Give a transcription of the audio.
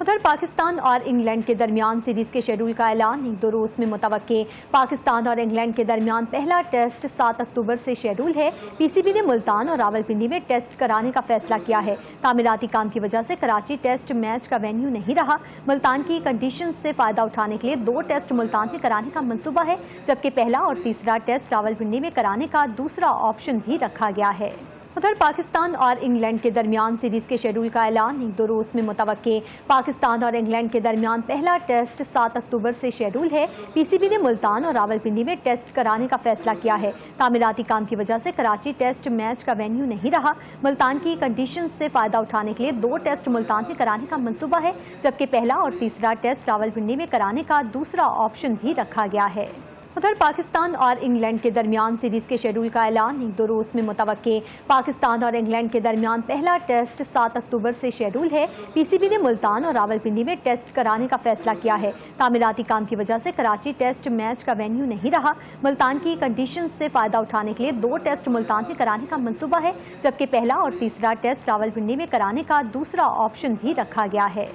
उधर पाकिस्तान और इंग्लैंड के दरमियान सीरीज के शेड्यूल का ऐलान 1-2 रोज में मुतवक्के। पाकिस्तान और इंग्लैंड के दरमियान पहला टेस्ट 7 अक्टूबर से शेड्यूल है। पीसीबी ने मुल्तान और रावलपिंडी में टेस्ट कराने का फैसला किया है। तामीराती काम की वजह से कराची टेस्ट मैच का वेन्यू नहीं रहा। मुल्तान की कंडीशन से फायदा उठाने के लिए 2 टेस्ट मुल्तान में कराने का मंसूबा है, जबकि पहला और तीसरा टेस्ट रावलपिंडी में कराने का दूसरा ऑप्शन भी रखा गया है। उधर पाकिस्तान और इंग्लैंड के दरमियान सीरीज के शेड्यूल का ऐलान 1-2 रोज में मुतवक्के। पाकिस्तान और इंग्लैंड के दरमियान पहला टेस्ट 7 अक्टूबर से शेड्यूल है। पीसीबी ने मुल्तान और रावलपिंडी में टेस्ट कराने का फैसला किया है। तामीराती काम की वजह से कराची टेस्ट मैच का वेन्यू नहीं रहा। मुल्तान की कंडीशन से फायदा उठाने के लिए 2 टेस्ट मुल्तान में कराने का मंसूबा है, जबकि पहला और तीसरा टेस्ट रावलपिंडी में कराने का दूसरा ऑप्शन भी रखा गया है। उधर पाकिस्तान और इंग्लैंड के दरमियान सीरीज के शेड्यूल का ऐलान 1-2 रोज में मुतवक्के। पाकिस्तान और इंग्लैंड के दरमियान पहला टेस्ट 7 अक्टूबर से शेड्यूल है। पीसीबी ने मुल्तान और रावलपिंडी में टेस्ट कराने का फैसला किया है। तामीराती काम की वजह से कराची टेस्ट मैच का वेन्यू नहीं रहा। मुल्तान की कंडीशन से फायदा उठाने के लिए 2 टेस्ट मुल्तान में कराने का मंसूबा है, जबकि पहला और तीसरा टेस्ट रावलपिंडी में कराने का दूसरा ऑप्शन भी रखा गया है।